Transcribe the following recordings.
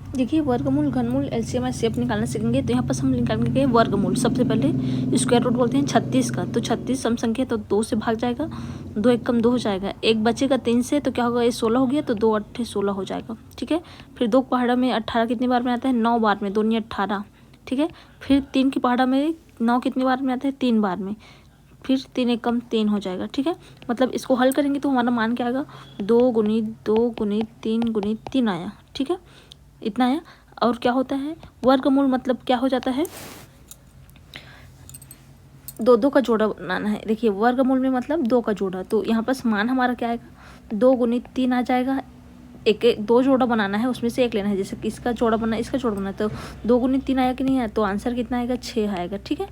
देखिए वर्गमूल, घनमूल, LCM HCF निकालना सीखेंगे। तो यहाँ पर हम निकालेंगे वर्गमूल। सबसे पहले स्क्वायर रूट बोलते हैं 36 का, तो 36 सम संख्या तो 2 से भाग जाएगा, 2 एक कम 2 हो जाएगा, एक बचेगा 3 से, तो क्या होगा, ये 16 हो गया, तो 2 8 16 हो जाएगा। ठीक है, फिर 2 पहाड़ा में 18 कितनी बार में आता है, 9 बार में, 2 नहीं 18। ठीक है, फिर 3 की पहाड़ा में 9 कितनी बार में आता है, 3 बार में, फिर 3 एक कम 3 हो जाएगा। ठीक है, मतलब इसको हल करेंगे तो हमारा मान क्या आएगा, 2 गुणित 2 गुणित 3 गुणित 3 आया। ठीक है, इतना आया। और क्या होता है वर्गमूल, मतलब क्या हो जाता है, 2 का जोड़ा बनाना है। देखिए वर्गमूल में मतलब 2 का जोड़ा, तो यहाँ पर मान हमारा क्या आएगा, 2 गुणित 3 आ जाएगा। एक 2 जोड़ा बनाना है, उसमें से एक लेना है, जैसे किसका जोड़ा बना, इसका जोड़ा बना, तो 2 गुणित 3 आया कि नहीं आया, तो आंसर कितना आएगा, 6 आएगा। ठीक है,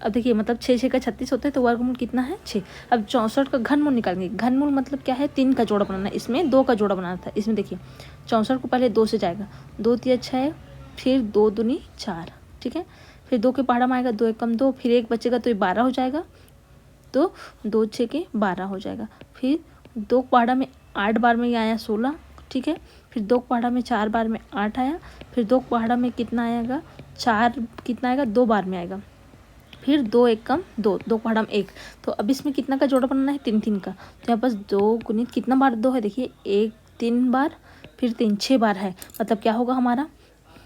अब देखिए मतलब 6 6 का 36 होता है, तो वर्गमूल कितना है, 6। अब 64 का घनमूल निकालेंगे। घनमूल मतलब क्या है, 3 का जोड़ा बनाना है, इसमें 2 का जोड़ा बनाना था। इसमें देखिए 64 को पहले 2 से जाएगा, 2 3 6, फिर 2 दूनी 4। ठीक है, फिर 2 के पहाड़ा में आएगा, 2 एक कम 2, फिर एक बचेगा तो ये 12 हो जाएगा, तो 2 6 के 12 हो जाएगा। फिर 2 पहाड़ा में 8 बार में ये आया 16। ठीक है, फिर 2 पहाड़ा में 4 बार में 8 आया, फिर 2 पहाड़ा में कितना आएगा, 4 कितना आएगा, 2 बार में आएगा, फिर 2 एक कम 2, 2 पहाड़ा में 1। तो अब इसमें कितना का जोड़ा बनाना है, 3 3 का, तो यहाँ पास 2 गुणित कितना बार 2 है, देखिए 1 3 बार, फिर 3 6 बार है, मतलब क्या होगा हमारा,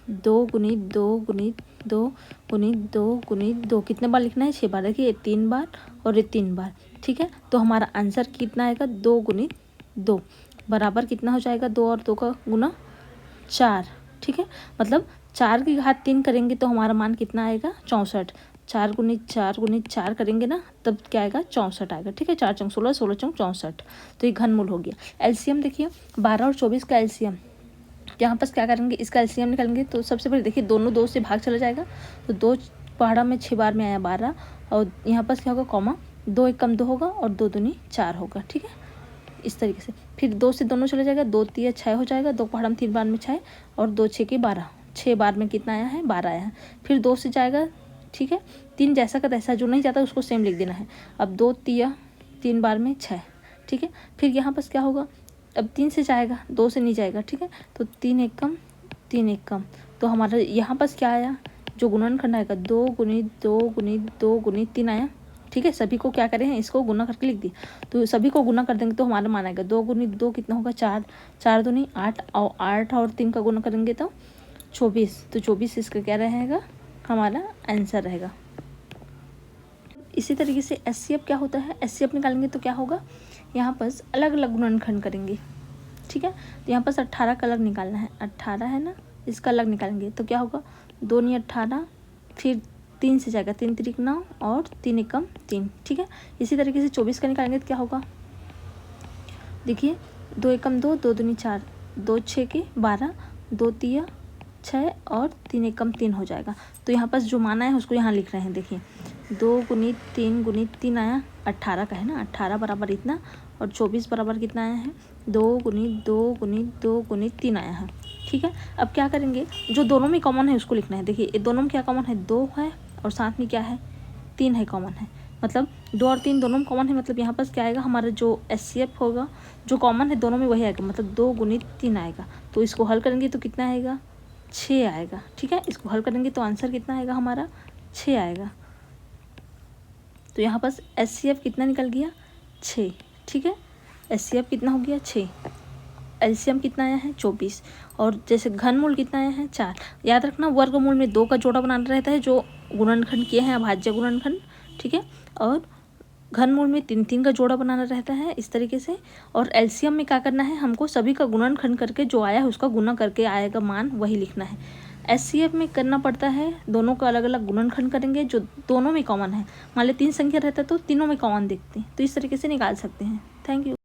2 गुणित 2 गुणित 2 गुणित 2 गुणित 2, कितने बार लिखना है, 6 बार। देखिए 3 बार और ये 3 बार। ठीक है, तो हमारा आंसर कितना आएगा, 2 गुणित 2 बराबर कितना हो जाएगा, 2 और 2 का गुना 4। ठीक है, मतलब 4 की घात 3 करेंगे तो हमारा मान कितना आएगा, 64। 4 गुणित 4 करेंगे ना, तब क्या आएगा, 64 आएगा। ठीक है, 4 चौक 16, 16 चौक 64, तो ये घनमूल हो गया। एलसीएम देखिए 12 और 24 का एलसीएम, यहाँ पर क्या करेंगे, इसका एलसीएम निकालेंगे। तो सबसे पहले देखिए दोनों 2 से भाग चला जाएगा, तो 2 पहाड़ा में 6 बार में आया 12, और यहाँ पर क्या होगा, कॉमा, 2 एक कम 2 होगा, और 2 दूनी 4 होगा। ठीक है, इस तरीके से। फिर 2 से दोनों चले जाएगा, 2 3 6 हो जाएगा, 2 पहाड़ा में 3 बार में 6, और 2 6 के 12, 6 बार में कितना आया है, 12 आया है। फिर 2 से जाएगा, ठीक है, 3 जैसा का तैसा, जो नहीं जाता उसको सेम लिख देना है। अब 2 3 बार में 6। ठीक है, फिर यहाँ पर क्या होगा, अब 3 से जाएगा, 2 से नहीं जाएगा। ठीक है, तो 3 एक कम 3 एक कम, तो हमारा यहाँ पर क्या आया, जो गुणनखंड आएगा, 2 गुणित 2 गुणित 2 गुणित 3 आया। ठीक है, सभी को क्या करें हैं, इसको गुना करके लिख दिए, तो सभी को गुना कर देंगे तो हमारा मान आएगा 2 गुणित 2 कितना होगा, 4, 4 दूनी 8, और 8 और 3 का गुना करेंगे तो 24, तो 24 इसका क्या रहेगा, हमारा आंसर रहेगा। इसी तरीके से एचसीएफ क्या होता है, एचसीएफ निकालेंगे तो क्या होगा, यहाँ पर अलग अलग गुणनखंड करेंगे। ठीक है, तो यहाँ पर 18 का अलग निकालना है, 18 है ना, इसका अलग निकालेंगे तो क्या होगा, 2 नहीं 18, फिर 3 से जाएगा, 3 3 9, और 3 एक कम 3। ठीक है, इसी तरीके से 24 का निकालेंगे तो क्या होगा, देखिए 2 एक कम 2, 2 दूनी 4, 2 6 के 12, 2 3 6, और 3 एक कम 3 हो जाएगा। तो यहाँ पास जो माना है उसको यहाँ लिख रहे हैं। देखिए 2 गुणित 3 आया, 18 का है ना, 18 बराबर इतना, और 24 बराबर कितना आया है, 2 गुणित 2 गुणित 2 गुणित 3 आया है। ठीक है, अब क्या करेंगे, जो दोनों में कॉमन है उसको लिखना है। देखिए ये दोनों में क्या कॉमन है, 2 है, और साथ में क्या है, 3 है कॉमन है, मतलब 2 और 3 दोनों में कॉमन है, मतलब यहाँ पास क्या आएगा, हमारा जो एचसीएफ होगा जो कॉमन है दोनों में वही आएगा, मतलब 2 गुणित 3 आएगा। तो इसको हल करेंगे तो कितना आएगा, 6 आएगा। ठीक है, इसको हल करेंगे तो आंसर कितना आएगा, हमारा 6 आएगा। तो यहाँ पास एचसीएफ कितना निकल गया, 6। ठीक है, एचसीएफ कितना हो गया, 6। एलसीएम कितना आया है, 24, और जैसे घनमूल कितना आया है, 4। याद रखना वर्गमूल में 2 का जोड़ा बनाना रहता है, जो गुणनखंड किए हैं अभाज्य गुणनखंड। ठीक है, और घनमूल में 3 3 का जोड़ा बनाना रहता है, इस तरीके से। और एलसीएम में क्या करना है, हमको सभी का गुणनखंड करके जो आया है उसका गुना करके आएगा मान, वही लिखना है। एचसीएफ में करना पड़ता है, दोनों का अलग अलग गुणनखंड करेंगे जो दोनों में कॉमन है। मान लो 3 संख्या रहता है तो तीनों में कॉमन देखते हैं, तो इस तरीके से निकाल सकते हैं। Thank you.